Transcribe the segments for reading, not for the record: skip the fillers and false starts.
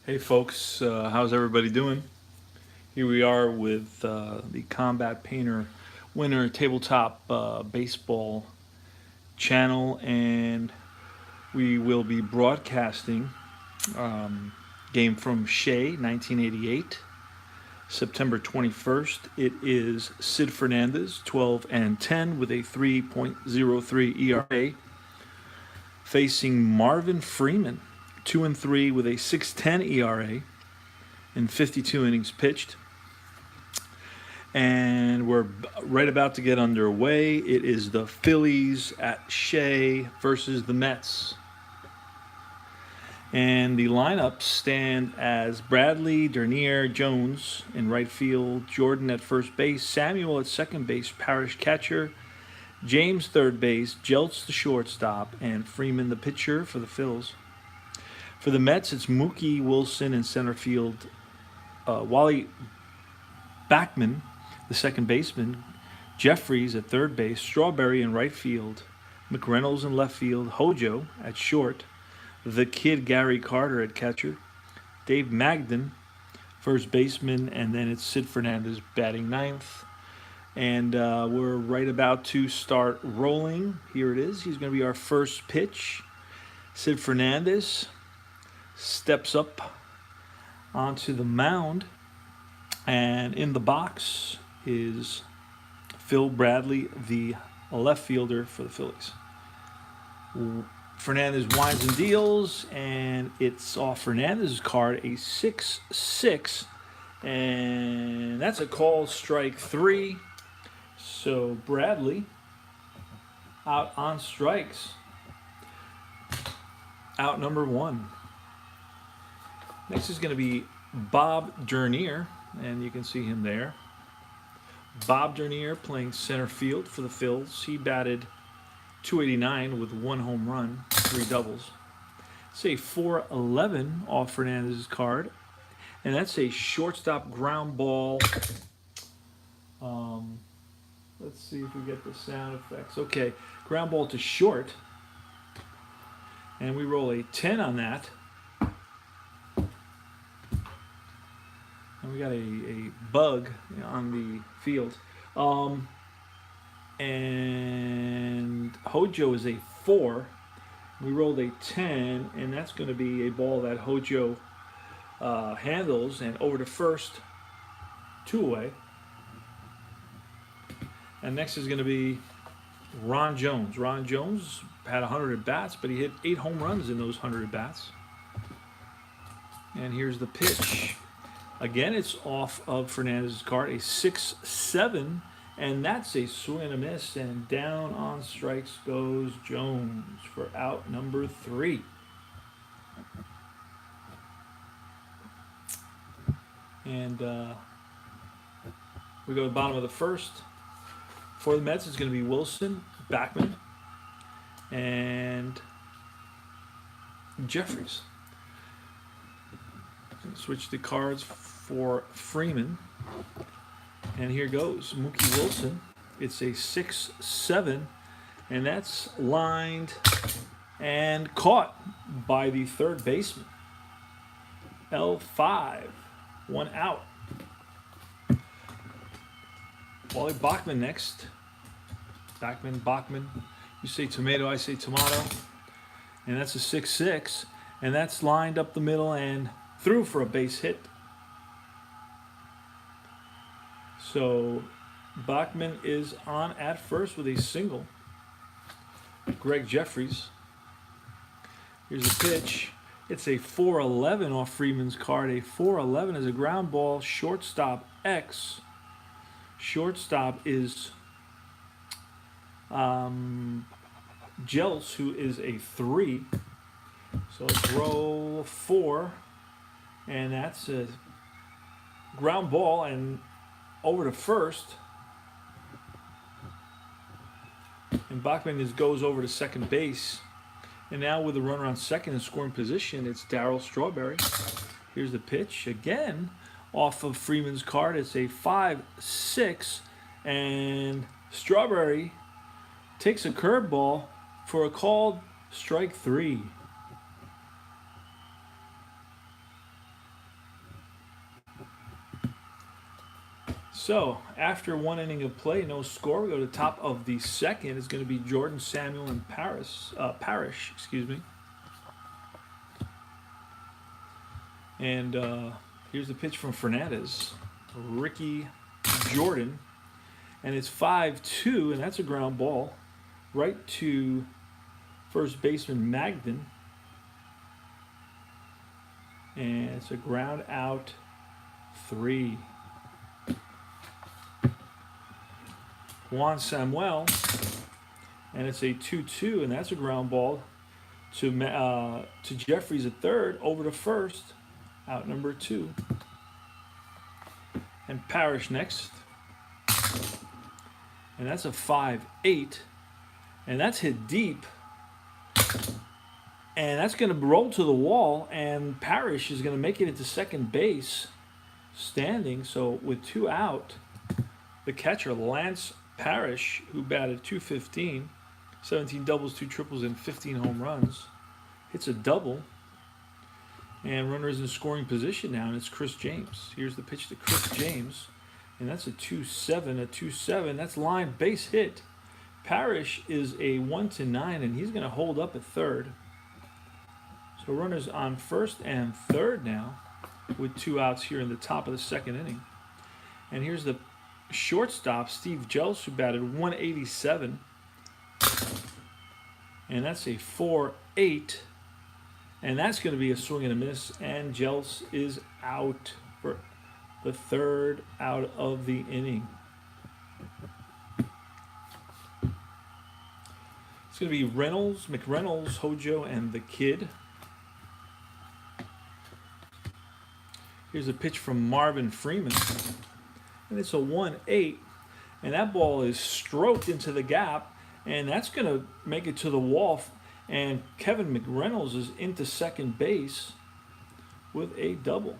Hey folks, how's everybody doing? Here we are with the Combat Painter Winter Tabletop Baseball channel, and we will be broadcasting game from Shea, 1988, September 21st. It is Sid Fernandez, 12 and 10 with a 3.03 ERA, facing Marvin Freeman, 2 and 3 with a 6.10 ERA in 52 innings pitched. And we're right about to get underway. It is the Phillies at Shea versus the Mets. And the lineups stand as Bradley, Dernier, Jones in right field, Jordan at first base, Samuel at second base, Parrish catcher, James third base, Jeltz the shortstop, and Freeman the pitcher for the Phils. For the Mets, it's Mookie Wilson in center field, Wally Backman, the second baseman, Jeffries at third base, Strawberry in right field, McReynolds in left field, Hojo at short, the kid Gary Carter at catcher, Dave Magden, first baseman, and then it's Sid Fernandez batting ninth. And we're right about to start rolling. Here it is. He's going to be our first pitch. Sid Fernandez steps up onto the mound, and in the box is Phil Bradley, the left fielder for the Phillies. Fernandez winds and deals, and it's off Fernandez's card, a 6-6, and that's a call, strike three. So Bradley out on strikes, out number one. Next is going to be Bob Dernier, and you can see him there. Bob Dernier playing center field for the Phils. He batted .289 with one home run, 3 doubles. It's a 4-11 off Fernandez's card, and that's a shortstop ground ball. Let's see if we get the sound effects. Okay, ground ball to short, and we roll a 10 on that. And we got a bug on the field. And Hojo is a 4. We rolled a 10, and that's going to be a ball that Hojo handles, and over to first, 2 away. And next is going to be Ron Jones. Ron Jones had 100 at-bats, but he hit 8 home runs in those 100 at-bats. And here's the pitch. Again, it's off of Fernandez's card, a 6-7, and that's a swing and a miss, and down on strikes goes Jones for out number 3. And we go to the bottom of the first. For the Mets, it's going to be Wilson, Backman, and Jeffries. Switch the cards for Freeman. And here goes Mookie Wilson. It's a 6-7, and that's lined and caught by the third baseman. L5, 1 out. Wally Bachman next. Bachman. You say tomato, I say tomato. And that's a 6-6. And that's lined up the middle and through for a base hit. So Bachman is on at first with a single. Greg Jeffries. Here's the pitch. It's a 4-11 off Freeman's card. A 4-11 is a ground ball. Shortstop X. Shortstop is Jeltz, who is a 3. So let's roll 4, and that's a ground ball and over to first. And Bachman goes over to second base. And now with a runner on second in scoring position, it's Darryl Strawberry. Here's the pitch again off of Freeman's card. It's a 5-6, and Strawberry takes a curveball for a called strike 3. So after 1 inning of play, no score. We go to the top of the second. It's going to be Jordan, Samuel, and Parrish. Excuse me. And here's the pitch from Fernandez, Ricky Jordan, and it's 5-2, and that's a ground ball right to first baseman Magden, and it's a ground out 3. Juan Samuel, and it's a 2-2, and that's a ground ball to Jeffries at third, over to first, out number 2. And Parrish next, and that's a 5-8, and that's hit deep, and that's going to roll to the wall, and Parrish is going to make it into second base standing. So with 2 out, the catcher Lance Parrish, who batted .215, 17 doubles, 2 triples, and 15 home runs, hits a double, and runners in scoring position now, and it's Chris James. Here's the pitch to Chris James, and that's a 2-7. That's line base hit. Parrish is a 1-9, and he's going to hold up at third. So runners on first and third now, with 2 outs here in the top of the second inning. And here's the shortstop, Steve Jelce, who batted .187, and that's a 4-8, and that's going to be a swing and a miss, and Jelce is out for the 3rd out of the inning. It's going to be McReynolds, Hojo, and the Kid. Here's a pitch from Marvin Freeman, and it's a 1-8, and that ball is stroked into the gap, and that's going to make it to the wall, and Kevin McReynolds is into second base with a double.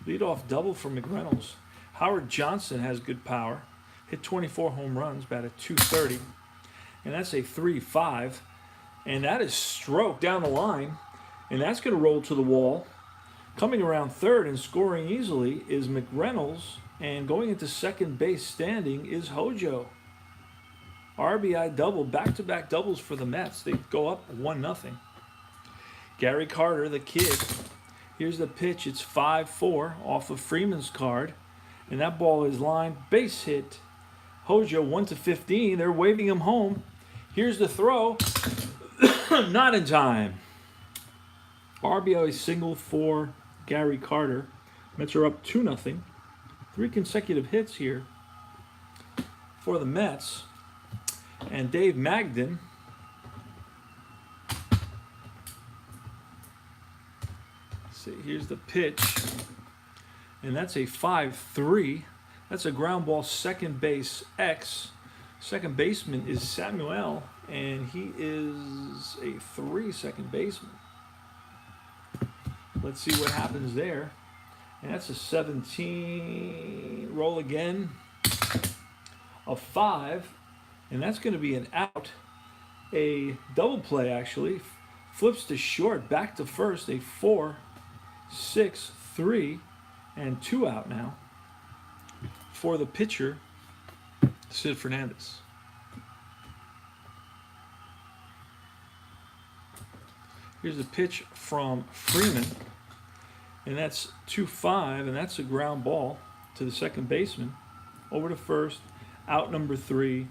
Leadoff double for McReynolds. Howard Johnson has good power, hit 24 home runs, batted .230, and that's a 3-5, and that is stroked down the line, and that's going to roll to the wall. Coming around third and scoring easily is McReynolds, and going into second base standing is Hojo. RBI double, back-to-back doubles for the Mets. They go up 1-0. Gary Carter, the Kid. Here's the pitch. It's 5-4 off of Freeman's card, and that ball is lined, base hit. Hojo 1-15. They're waving him home. Here's the throw. Not in time. RBI single for Gary Carter. Mets are up 2-0. 3 consecutive hits here for the Mets. And Dave Magden here's the pitch, and that's a 5-3. That's a ground ball, second base X. Second baseman is Samuel, and he is a 3 second baseman. Let's see what happens there. And that's a 17. Roll again. A 5. And that's going to be an out. A double play, actually. Flips to short, back to first. A 4-6-3. And 2 out now for the pitcher, Sid Fernandez. Here's a pitch from Freeman, and that's 2-5, and that's a ground ball to the second baseman, over to first, out number 3,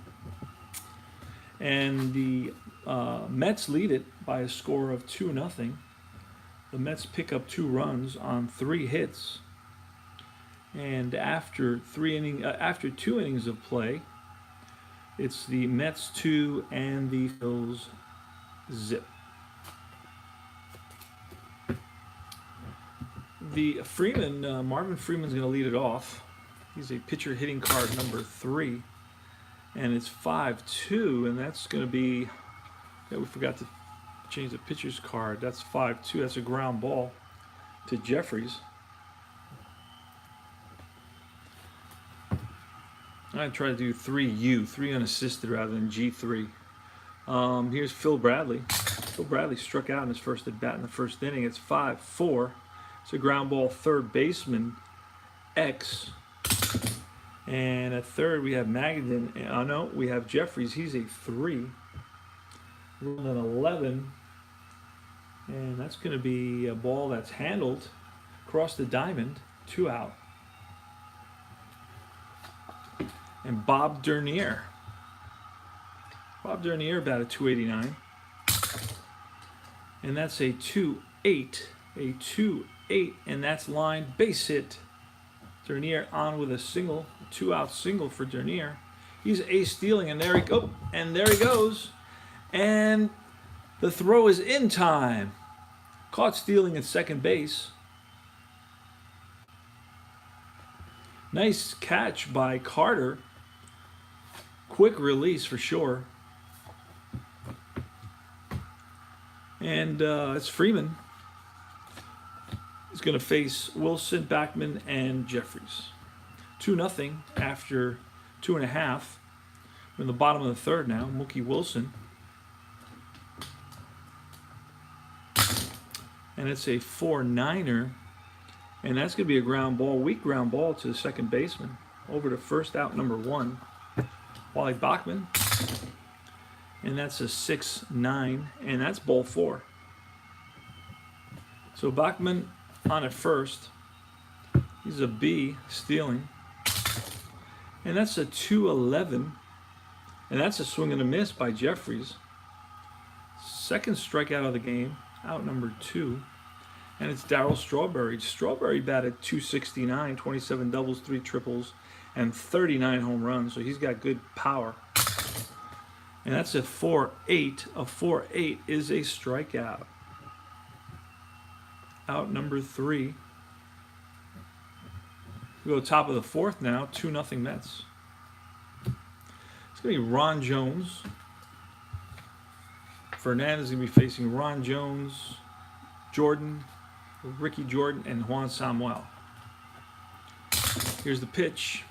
and the Mets lead it by a score of 2-0. The Mets pick up 2 runs on 3 hits, and after 2 innings of play, it's the Mets 2 and the Phillies zip. The Marvin Freeman's going to lead it off. He's a pitcher hitting card number 3, and it's 5-2, and that's going to be, we forgot to change the pitcher's card. That's 5-2. That's a ground ball to Jeffries. I try to do 3 unassisted rather than G3. Here's Phil Bradley. Phil Bradley struck out in his first at bat in the first inning. It's 5-4. It's a ground ball, third baseman X, And at third, we have Magden. No, we have Jeffries. He's a 3. Rolled an 11. And that's going to be a ball that's handled across the diamond. 2 out. And Bob Dernier. Bob Dernier batted 289. And that's a 2-8. A 2-8. And that's line base hit. Dernier on with a single. 2-out single for Dernier. He's ace stealing, and there he go. And there he goes. And the throw is in time. Caught stealing at second base. Nice catch by Carter. Quick release for sure. And it's Freeman. He's going to face Wilson, Backman, and Jeffries. 2-0 after 2.5. We're in the bottom of the third now. Mookie Wilson. And it's a 4-9er. And that's going to be a ground ball, weak ground ball to the second baseman. Over to first, out number 1. Wally Bachman. And that's a 6-9. And that's ball 4. So Bachman on at first. He's a B, stealing. And that's a 2-11. And that's a swing and a miss by Jeffries. Second strikeout of the game. Out number 2. And it's Darryl Strawberry. Strawberry batted 269, 27 doubles, 3 triples, and 39 home runs. So he's got good power. And that's a 4-8. A 4-8 is a strikeout. Out number 3. We go top of the fourth now. 2-0 Mets. It's going to be Ron Jones. Fernandez is going to be facing Ron Jones, Jordan, Ricky Jordan, and Juan Samuel. Here's the pitch.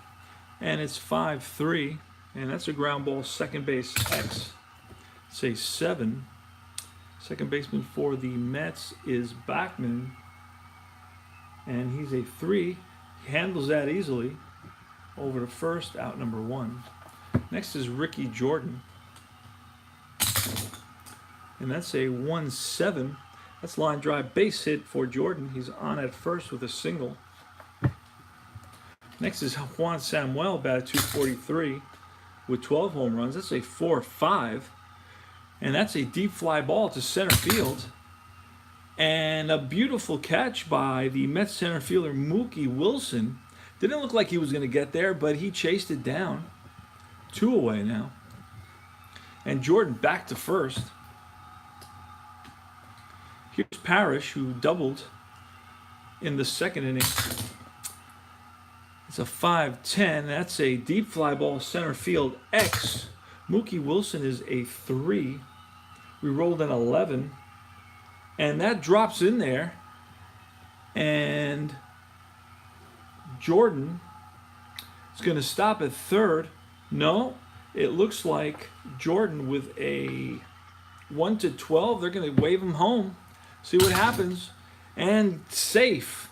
And it's 5-3. And that's a ground ball, second base X. It's a 7. Second baseman for the Mets is Bachman. And he's a 3. He handles that easily. Over to first, out number 1. Next is Ricky Jordan. And that's a 1-7. That's line drive base hit for Jordan. He's on at first with a single. Next is Juan Samuel, batted 243 with 12 home runs. That's a 4-5. And that's a deep fly ball to center field. And a beautiful catch by the Mets center fielder Mookie Wilson. Didn't look like he was going to get there, but he chased it down. 2 away now. And Jordan back to first. Here's Parrish, who doubled in the second inning. It's a 5-10. That's a deep fly ball, center field X. Mookie Wilson is a 3. We rolled an 11. And that drops in there. And Jordan is going to stop at third. No, it looks like Jordan with a 1-12. They're going to wave him home. See what happens. And safe.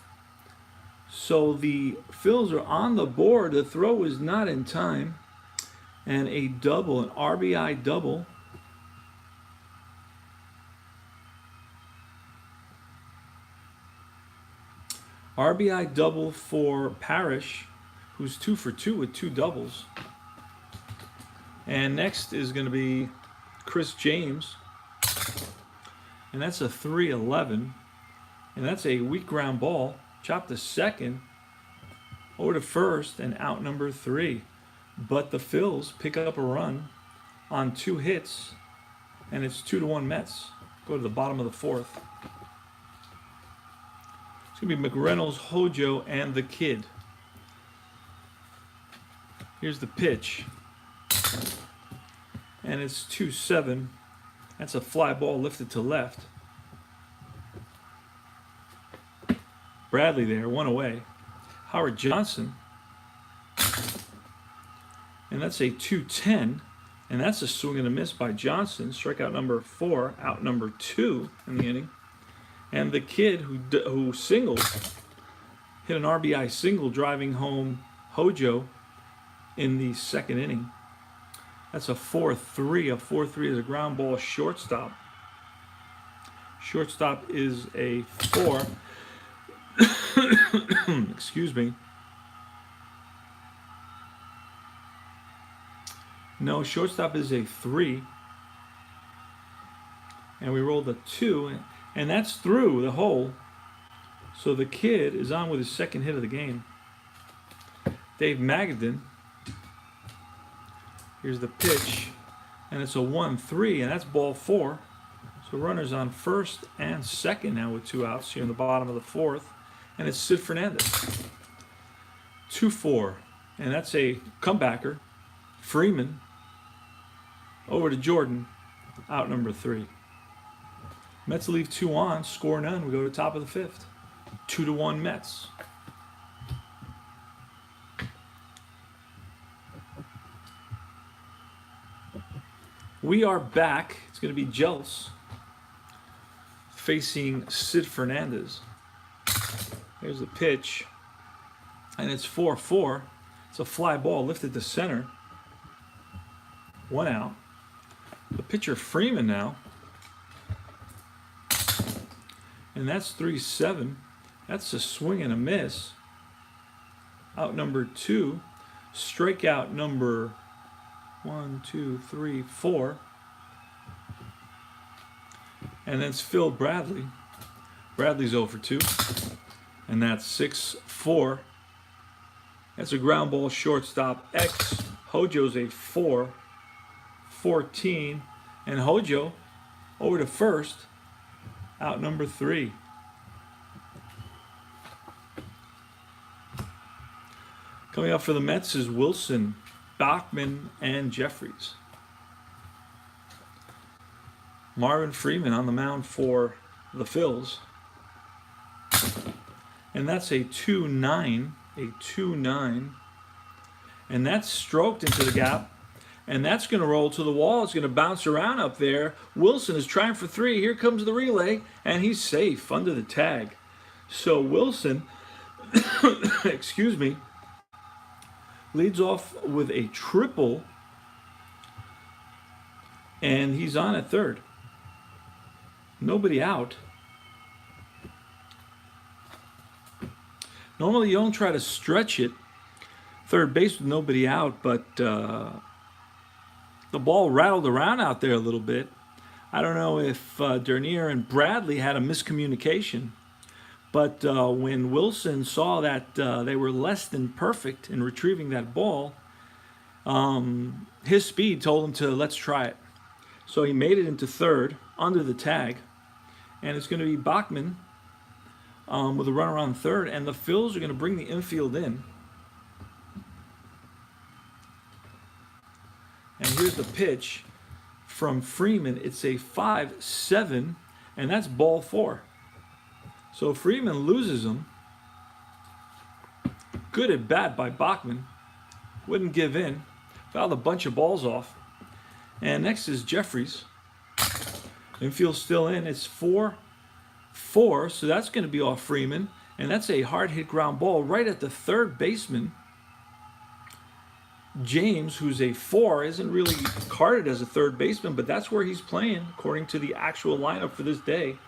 So the Phillies are on the board. The throw is not in time. And a double, an RBI double. RBI double for Parrish, who's 2 for 2 with 2 doubles. And next is going to be Chris James. And that's a 3-11. And that's a weak ground ball. Chopped to second. Over to first and out number 3. But the Phils pick up a run on 2 hits. And it's 2-1 Mets. Go to the bottom of the fourth. It's going to be McReynolds, Hojo, and the Kid. Here's the pitch. And it's 2-7. That's a fly ball lifted to left. Bradley there, 1 away. Howard Johnson. And that's a 2-10. And that's a swing and a miss by Johnson. Strikeout number 4, out number 2 in the inning. And the Kid who singled, hit an RBI single driving home Hojo in the second inning. That's a 4-3. A 4-3 is a ground ball shortstop. Shortstop is a 4. Excuse me. No, shortstop is a 3. And we rolled a 2, and that's through the hole. So the kid is on with his second hit of the game. Dave Magadan. Here's the pitch, and it's a 1-3, and that's ball 4. So runners on first and second now with 2 outs here in the bottom of the 4th, and it's Sid Fernandez. 2-4, and that's a comebacker. Freeman over to Jordan, out number 3. Mets leave 2 on, score none. We go to top of the 5th. 2-1 Mets. We are back. It's going to be Jeltz facing Sid Fernandez. There's the pitch, and it's 4-4. It's a fly ball lifted to center. 1 out. The pitcher Freeman now, and that's 3-7. That's a swing and a miss. Out number 2. Strikeout number 1, 2, 3, 4. And that's Phil Bradley. Bradley's 0 for 2. And that's 6-4. That's a ground ball shortstop X. Hojo's a 4. 14. And Hojo over to first. Out number 3. Coming up for the Mets is Wilson, Bachman, and Jeffries. Marvin Freeman on the mound for the Phillies. And that's a 2-9. A 2-9. And that's stroked into the gap. And that's going to roll to the wall. It's going to bounce around up there. Wilson is trying for 3. Here comes the relay. And he's safe under the tag. So Wilson, excuse me, leads off with a triple. And he's on at third. Nobody out. Normally you don't try to stretch it. Third base with nobody out, but the ball rattled around out there a little bit. I don't know if Dernier and Bradley had a miscommunication, but when Wilson saw that they were less than perfect in retrieving that ball, his speed told him to let's try it. So he made it into third under the tag, and it's going to be Bachman with a runner on third, and the Phils are going to bring the infield in. And here's the pitch from Freeman. It's a 5-7, and that's ball 4. So Freeman loses him. Good at bat by Bachman. Wouldn't give in. Fouled a bunch of balls off. And next is Jeffries. Infield's still in. It's 4-4, so that's going to be off Freeman. And that's a hard hit ground ball right at the third baseman. James, who's a 4, isn't really carded as a third baseman, but that's where he's playing according to the actual lineup for this day.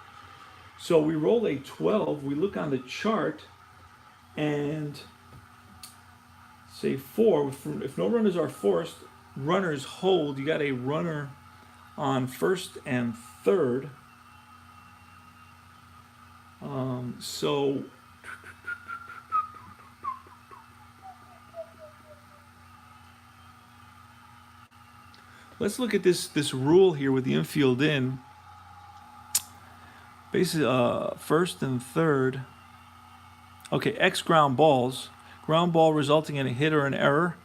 So we roll a 12. We look on the chart and say 4. If no runners are forced, runners hold. You got a runner on first and third. So let's look at this rule here with the infield in. Basically, first and third. Okay, X ground balls. Ground ball resulting in a hit or an error.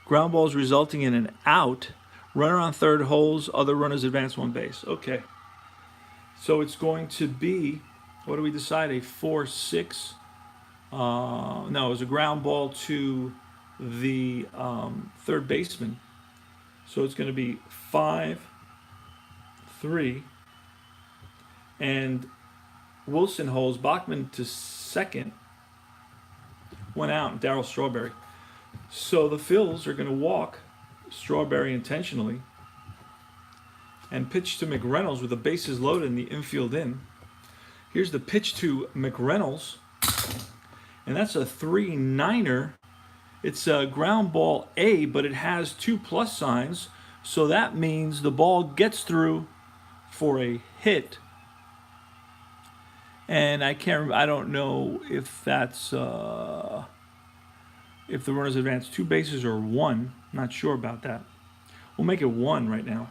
Ground balls resulting in an out. Runner on third holds. Other runners advance 1 base. Okay. So it's going to be, what do we decide? A 4-6. No, it was a ground ball to the third baseman. So it's going to be 5-3. And Wilson holds Bachman to second. 1 out, Darryl Strawberry. So the Phils are going to walk Strawberry intentionally and pitch to McReynolds with the bases loaded and the infield in. Here's the pitch to McReynolds, and that's a 3-9er. It's a ground ball A, but it has 2 plus signs, so that means the ball gets through for a hit. And I don't know if that's if the runners advance 2 bases or 1. Not sure about that. We'll make it 1 right now.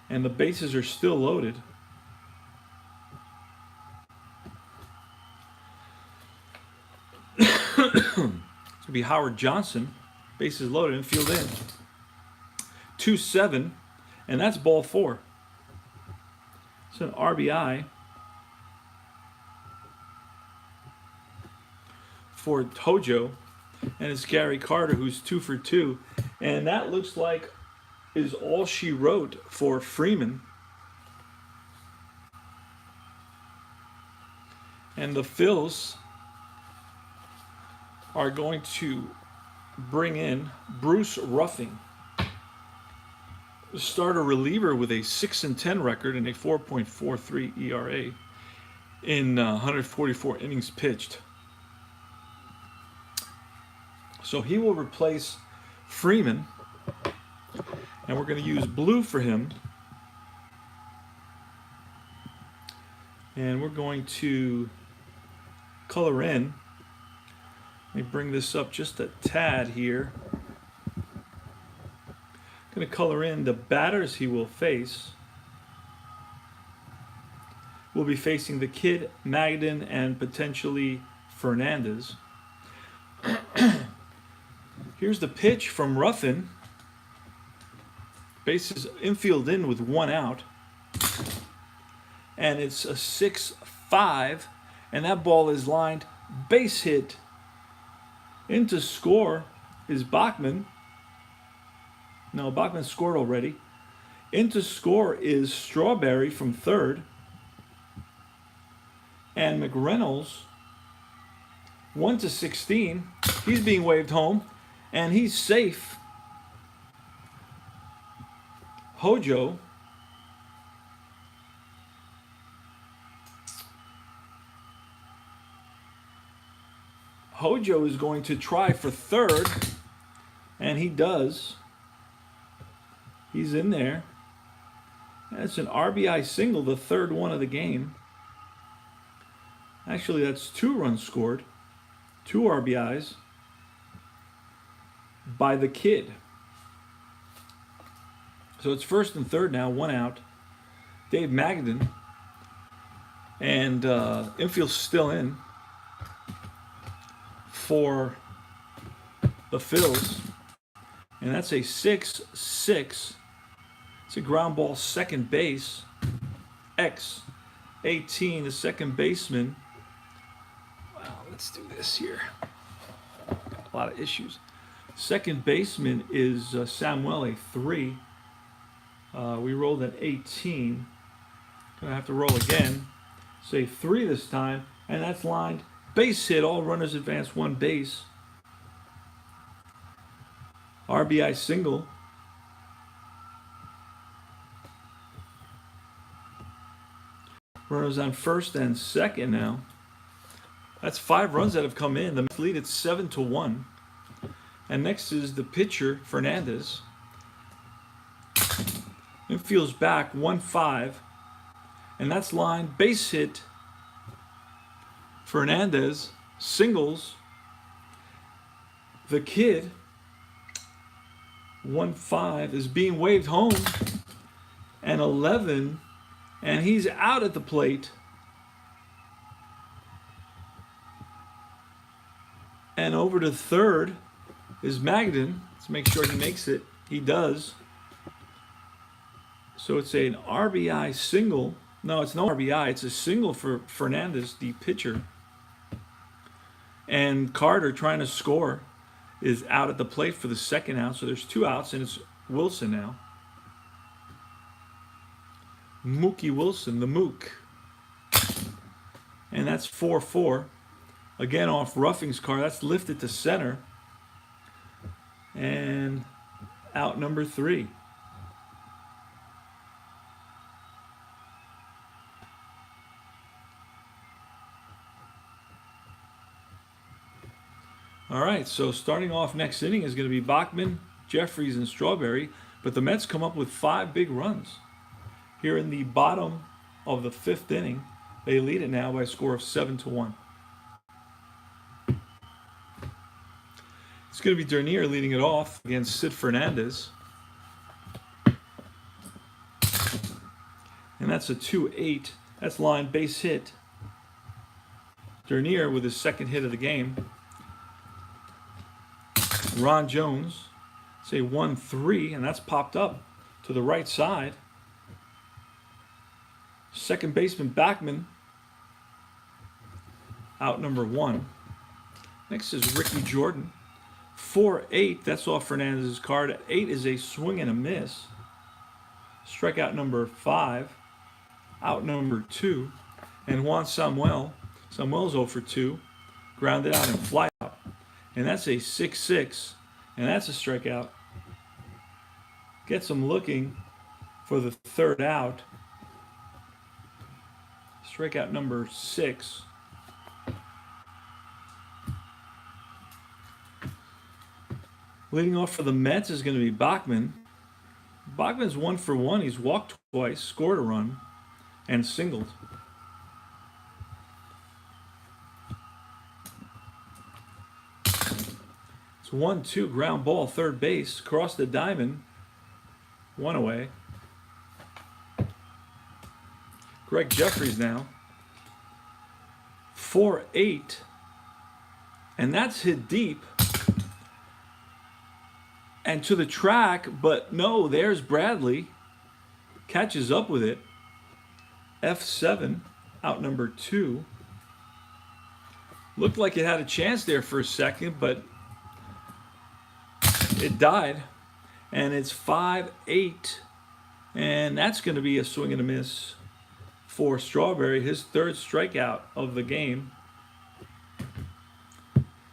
And the bases are still loaded. It's going to be Howard Johnson. Bases loaded, infield in. 2-7, and that's ball 4. It's an RBI for Hojo, and it's Gary Carter who's 2 for 2, and that looks like is all she wrote for Freeman. And the Phils are going to bring in Bruce Ruffing, starter reliever with a 6-10 record and a 4.43 ERA in 144 innings pitched. So he will replace Freeman, and we're going to use blue for him. And we're going to color in. Let me bring this up just a tad here. Going to color in the batters he will face. We'll be facing the Kid, Magden, and potentially Fernandez. Here's the pitch from Ruffin. Bases infield in with 1 out. And it's a 6-5. And that ball is lined base hit. Into score is Bachman. No, Bachman scored already. Into score is Strawberry from third. And McReynolds, 1-16. He's being waved home. And he's safe. Hojo is going to try for third, and he does. He's in there. That's an RBI single, the third one of the game. Actually, that's 2 runs scored, 2 RBIs by the Kid. So it's first and third now, 1 out. Dave Magden, and infield's still in for the Phils, and that's a 6-6. It's a ground ball second base. X18, the second baseman. Wow, let's do this here. Got a lot of issues. Second baseman is Samuel, a 3. We rolled an 18. Gonna have to roll again. Say 3 this time, and that's lined base hit. All runners advance 1 base. RBI single. Runners on first and second now. That's 5 runs that have come in. The lead, it's 7-1. And next is the pitcher, Fernandez. Infield's back, 1-5. And that's lined base hit. Fernandez singles. The Kid, 1-5, is being waved home. And 11, and he's out at the plate. And over to third is Magden. Let's make sure he makes it. He does. So it's an RBI single. No, it's no RBI. It's a single for Fernandez, the pitcher. And Carter, trying to score, is out at the plate for the second out. So there's 2 outs, and it's Wilson now. Mookie Wilson, the Mook. And that's 4-4. Again, off Ruffing's card. That's lifted to center. And out number 3. All right, so starting off next inning is going to be Bachman, Jeffries, and Strawberry. But the Mets come up with 5 big runs. Here in the bottom of the 5th inning, they lead it now by a score of 7-1. It's going to be Dernier leading it off against Sid Fernandez. And that's a 2-8. That's line base hit. Dernier with his 2nd hit of the game. Ron Jones, say 1-3, and that's popped up to the right side. Second baseman Bachman, out number 1. Next is Ricky Jordan. 4-8, that's off Fernandez's card. 8 is a swing and a miss. Strikeout number 5, out number 2. And Juan Samuel's 0 for 2, grounded out and fly out. And that's a 6-6, and that's a strikeout. Gets him looking for the 3rd out. Strikeout number 6. Leading off for the Mets is going to be Bachman. Bachman's 1 for 1. He's walked twice, scored a run, and singled. It's 1-2, ground ball, third base, across the diamond, 1 away. Greg Jeffries now, 4-8, and that's hit deep and to the track, but no, there's Bradley, catches up with it. F7, out number 2. Looked like it had a chance there for a second, but it died, and it's 5-8, and that's going to be a swing and a miss for Strawberry, his 3rd strikeout of the game.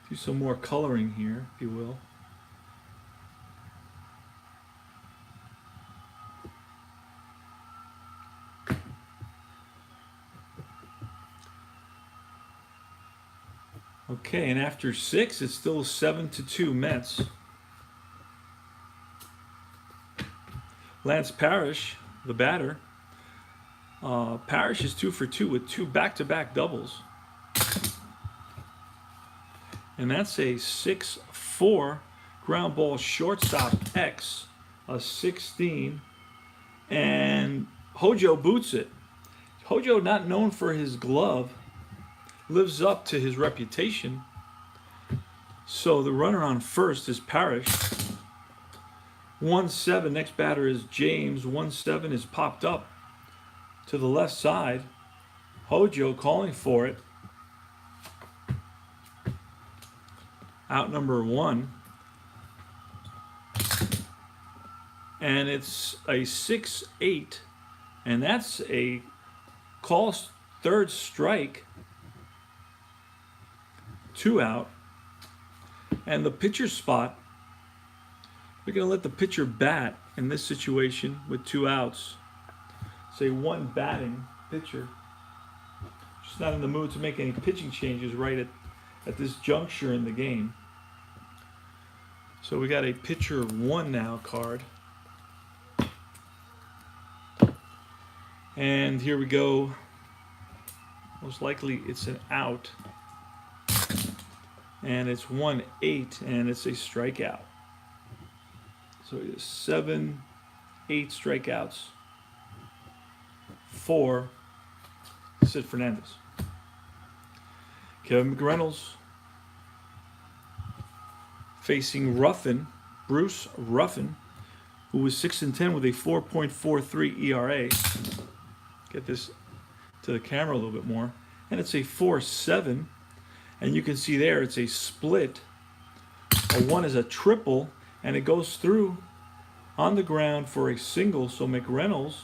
Do some more coloring here, if you will. Okay, and after 6, it's still 7-2 Mets. Lance Parrish, the batter. Parrish is 2 for 2 with 2 back-to-back doubles. And that's a 6-4 ground ball shortstop X, a 16. And Hojo boots it. Hojo, not known for his glove, lives up to his reputation. So the runner on first is Parrish. 1-7, next batter is James. 1-7 is popped up to the left side. Hojo calling for it. Out number 1. And it's a 6-8, and that's a call 3rd strike. 2 out. And the pitcher spot, we're going to let the pitcher bat in this situation with 2 outs. Say 1 batting pitcher. Just not in the mood to make any pitching changes right at this juncture in the game. So we got a pitcher 1 now card. And here we go. Most likely it's an out. And it's 1-8, and it's a strikeout. So it is 7-8 strikeouts for Sid Fernandez. Kevin McReynolds facing Ruffin, Bruce Ruffin, who was 6-10 with a 4.43 ERA. Get this to the camera a little bit more. And it's a 4-7. And you can see there it's a split. A 1 is a triple, and it goes through on the ground for a single. So McReynolds,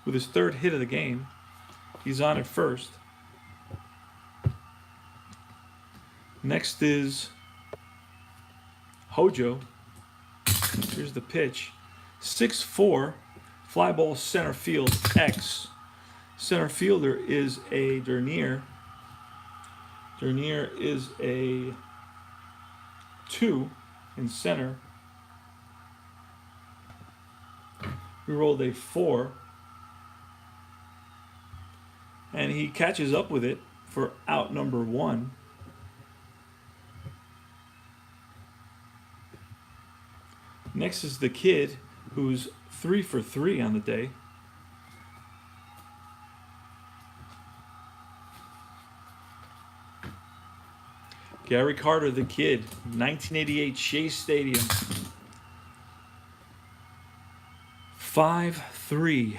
with his 3rd hit of the game, he's on at first. Next is Hojo. Here's the pitch. 6-4, fly ball center field X. Center fielder is a Dernier. Dernier is a 2 in center. We rolled a 4. And he catches up with it for out number 1. Next is the kid, who's 3 for 3 on the day. Gary Carter, the kid, 1988 Shea Stadium. 5-3.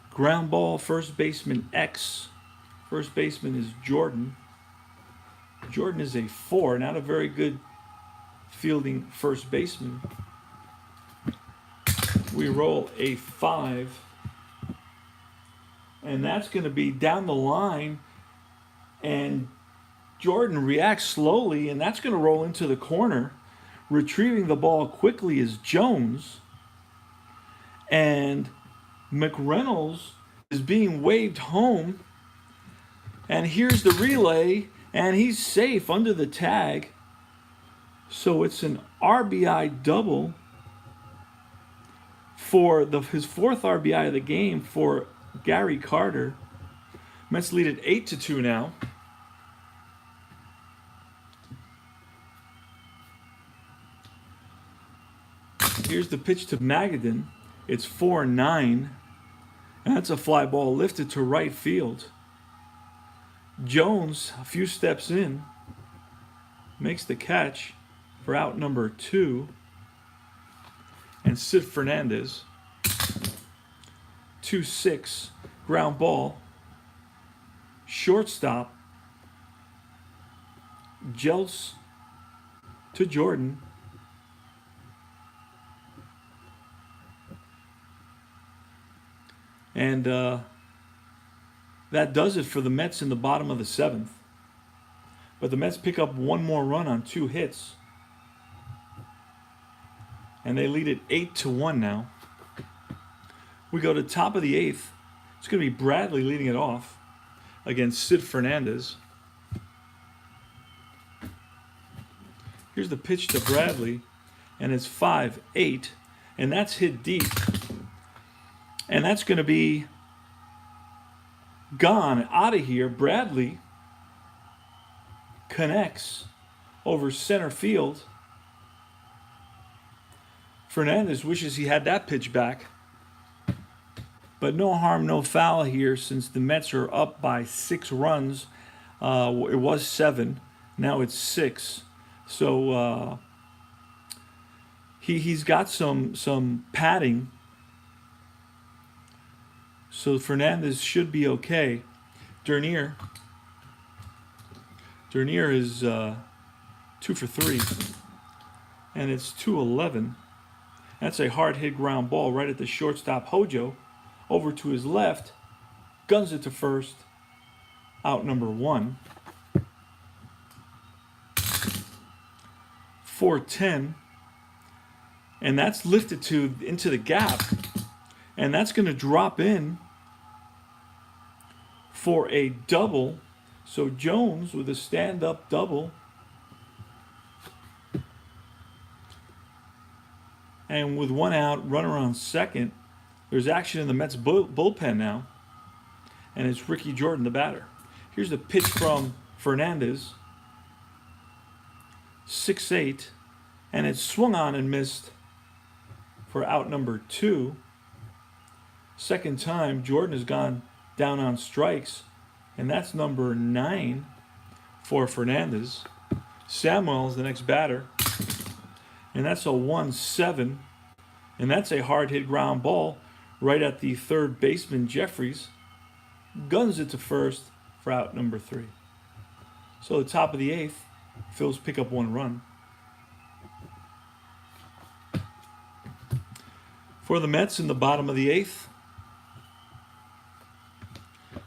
Ground ball, first baseman X. First baseman is Jordan. Jordan is a 4, not a very good fielding first baseman. We roll a 5. And that's going to be down the line. And Jordan reacts slowly, and that's going to roll into the corner. Retrieving the ball quickly is Jones. And McReynolds is being waved home. And here's the relay, and he's safe under the tag. So it's an RBI double for his 4th RBI of the game for Gary Carter. Mets lead at 8-2 now. Here's the pitch to Magadan. It's 4-9. And that's a fly ball lifted to right field. Jones, a few steps in, makes the catch for out number 2. And Sid Fernandez, 2-6, ground ball, shortstop, Jeltz to Jordan. And that does it for the Mets in the bottom of the 7th. But the Mets pick up one more run on 2 hits. And they lead it 8-1 now. We go to top of the 8th. It's going to be Bradley leading it off against Sid Fernandez. Here's the pitch to Bradley, and it's 5-8, and that's hit deep. And that's going to be gone, out of here. Bradley connects over center field. Fernandez wishes he had that pitch back. But no harm, no foul here, since the Mets are up by 6 runs. It was 7. Now it's 6. So he's got some padding. So Fernandez should be okay. Dernier is 2 for 3. And it's 2-11. That's a hard hit ground ball right at the shortstop Hojo. Over to his left. Guns it to first. Out number 1. 4-10. And that's lifted into the gap. And that's going to drop in for a double. So Jones with a stand-up double. And with 1 out, runner on second, there's action in the Mets bullpen now. And it's Ricky Jordan, the batter. Here's the pitch from Fernandez. 6-8. And it's swung on and missed for out number 2. Second time, Jordan has gone down on strikes. And that's number 9 for Fernandez. Samuel's the next batter. And that's a 1-7. And that's a hard hit ground ball right at the third baseman, Jeffries. Guns it to first for out number 3. So the top of the 8th, Phillies pick up 1 run. For the Mets in the bottom of the 8th,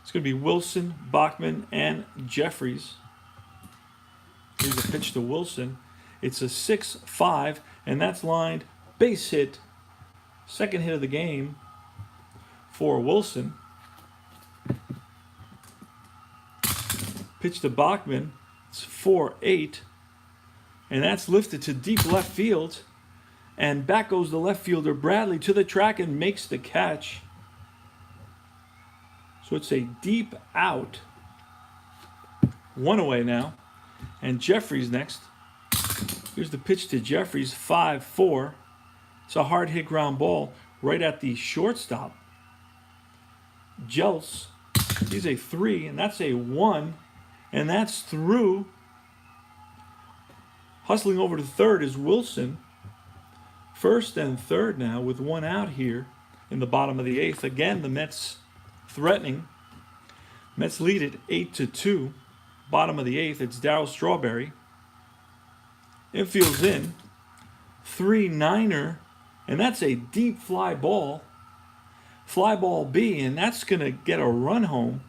it's going to be Wilson, Bachman, and Jeffries. Here's a pitch to Wilson. It's a 6-5, and that's lined base hit. Second hit of the game for Wilson. Pitch to Bachman. It's 4-8, and that's lifted to deep left field. And back goes the left fielder Bradley to the track and makes the catch. So it's a deep out. One away now. And Jeffries next. Here's the pitch to Jeffries, 5-4. It's a hard hit ground ball right at the shortstop. Jeltz, he's a 3, and that's a 1. And that's through. Hustling over to third is Wilson. First and third now with one out here in the bottom of the 8th. Again, the Mets threatening. Mets lead it 8-2. Bottom of the 8th, it's Darryl Strawberry. Infield's in. 3-9er, and that's a deep fly ball. Fly ball B, and that's going to get a run home.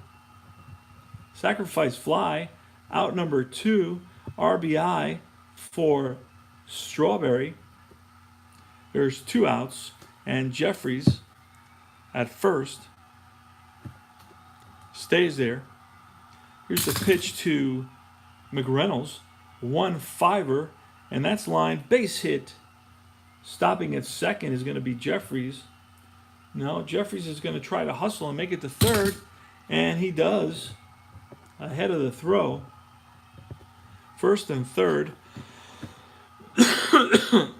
Sacrifice fly, out number 2, RBI for Strawberry. There's 2 outs, and Jeffries at first stays there. Here's the pitch to McReynolds, 1-5er, and that's lined base hit. Stopping at second is going to be Jeffries. No, Jeffries is going to try to hustle and make it to third, and he does. Ahead of the throw. First and third.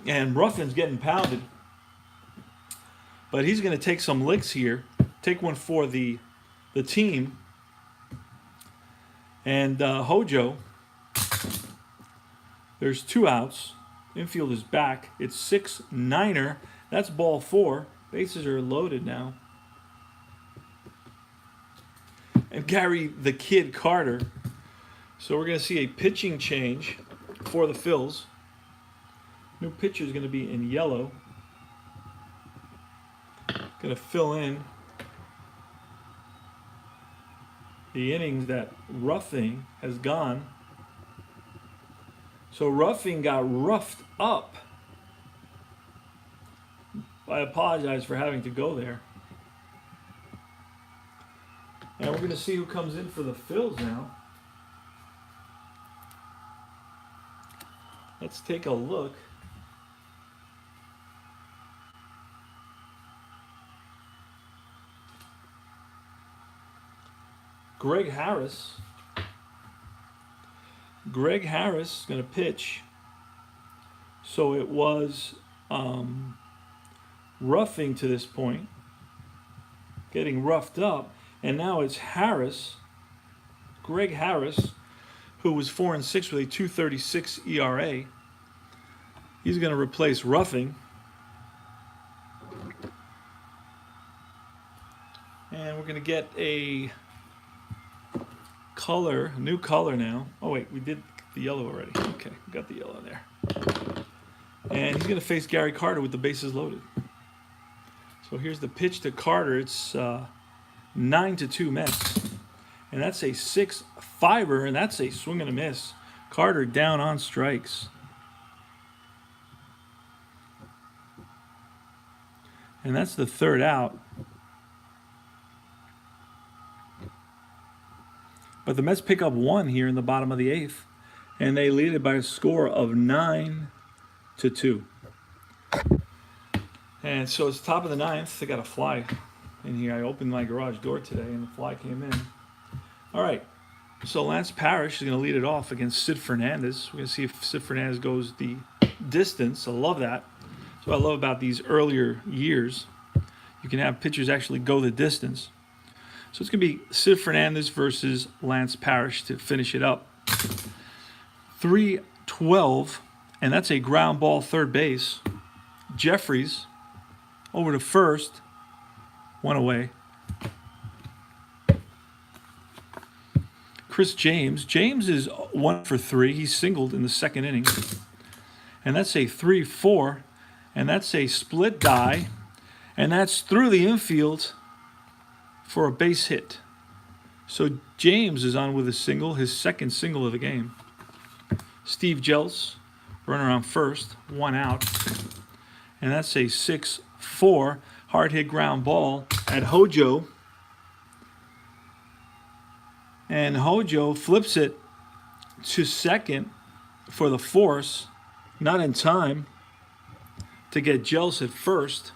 And Ruffin's getting pounded. But he's going to take some licks here. Take one for the team. And Hojo. There's 2 outs. Infield is back. It's 6-9er. That's ball 4. Bases are loaded now. And Gary the Kid Carter. So we're going to see a pitching change for the Phils. New pitcher is going to be in yellow. Going to fill in the innings that Ruffing has gone. So Ruffing got roughed up. I apologize for having to go there. And we're going to see who comes in for the Phils now. Let's take a look. Greg Harris. Greg Harris is going to pitch. So it was Ruffing to this point, getting roughed up, and now it's Harris, Greg Harris, who was 4-6 with a 2.36 ERA. He's going to replace Ruffing. And we're going to get a color, a new color now. Oh wait, we did the yellow already. Okay, we got the yellow there. And he's going to face Gary Carter with the bases loaded. So here's the pitch to Carter. It's 9-2 Mets. And that's a 6-5er, and that's a swing and a miss. Carter down on strikes. And that's the third out. But the Mets pick up 1 here in the bottom of the 8th. And they lead it by a score of 9-2. And so it's top of the 9th. They got a fly in here. I opened my garage door today, and the fly came in. All right. So Lance Parrish is going to lead it off against Sid Fernandez. We're going to see if Sid Fernandez goes the distance. I love that. That's what I love about these earlier years. You can have pitchers actually go the distance. So it's going to be Sid Fernandez versus Lance Parrish to finish it up. 3-12, and that's a ground ball third base. Jeffries over to first, 1 away. Chris James. James is 1 for 3. He's singled in the second inning. And that's a 3-4. And that's a split die. And that's through the infield for a base hit. So James is on with a single, his second single of the game. Steve Jeltz, runner on first, 1 out. And that's a 6-4 hard hit ground ball at Hojo. And Hojo flips it to second for the force, not in time to get Jeltz at first.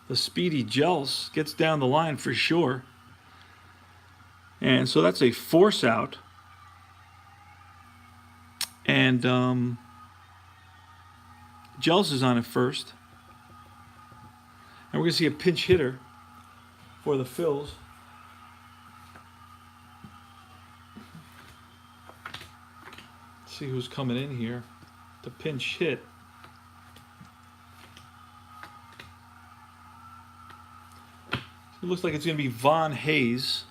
The speedy Jeltz gets down the line for sure. And so that's a force out. And Jeltz is on at first. And we're going to see a pinch hitter for the Phils. Let's see who's coming in here to pinch hit. It looks like it's going to be Von Hayes.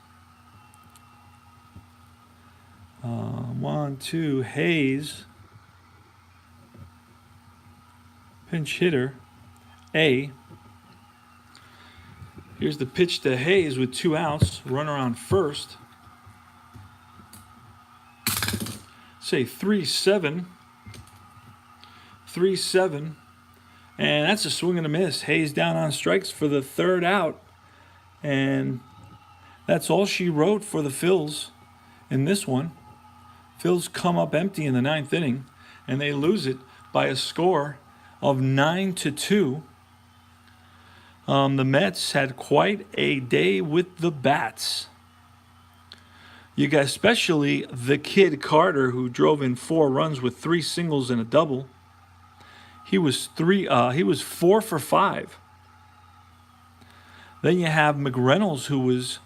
1, 2, Hayes. Pinch hitter, A. Here's the pitch to Hayes with 2 outs. Runner on first. Say 3-7. 3-7. And that's a swing and a miss. Hayes down on strikes for the 3rd out. And that's all she wrote for the Phils in this one. Phils come up empty in the 9th inning, and they lose it by a score of 9-2. The Mets had quite a day with the bats. You got especially the kid Carter, who drove in 4 runs with 3 singles and a double. He was 4 for 5. Then you have McReynolds, who was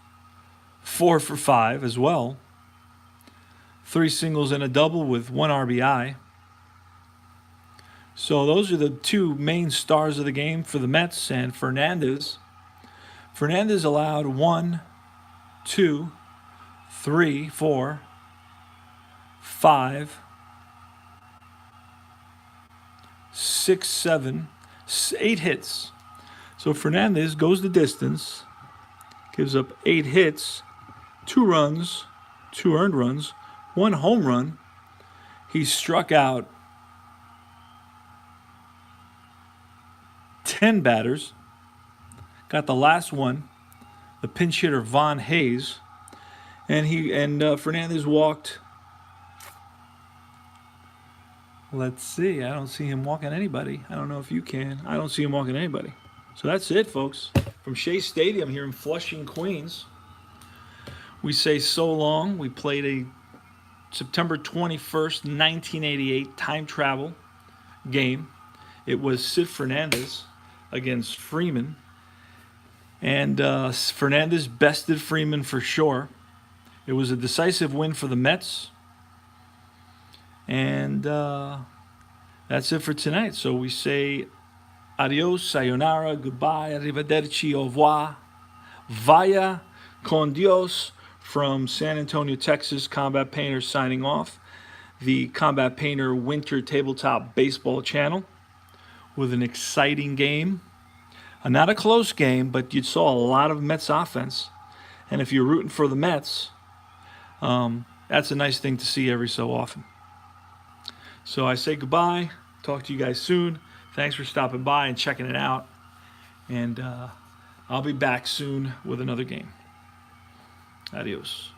4 for 5 as well. 3 singles and a double with 1 RBI. So those are the 2 main stars of the game for the Mets. And Fernandez. Fernandez allowed 1, 2, 3, 4, 5, 6, 7, 8 hits. So Fernandez goes the distance, gives up 8 hits, 2 runs, 2 earned runs, 1 home run. He struck out 10 batters. Got the last one, the pinch hitter Von Hayes, and Fernandez walked. Let's see. I don't see him walking anybody. I don't know if you can. I don't see him walking anybody. So that's it, folks. From Shea Stadium here in Flushing, Queens, we say so long. We played a September 21st, 1988 time travel game. It was Sid Fernandez against Freeman. And Fernandez bested Freeman for sure. It was a decisive win for the Mets. And that's it for tonight. So we say adios, sayonara, goodbye, arrivederci, au revoir, vaya con Dios from San Antonio, Texas. Combat Painter signing off. The Combat Painter Winter Tabletop Baseball channel with an exciting game. Not a close game, but you saw a lot of Mets offense. And if you're rooting for the Mets, that's a nice thing to see every so often. So I say goodbye. Talk to you guys soon. Thanks for stopping by and checking it out. And I'll be back soon with another game. Adios.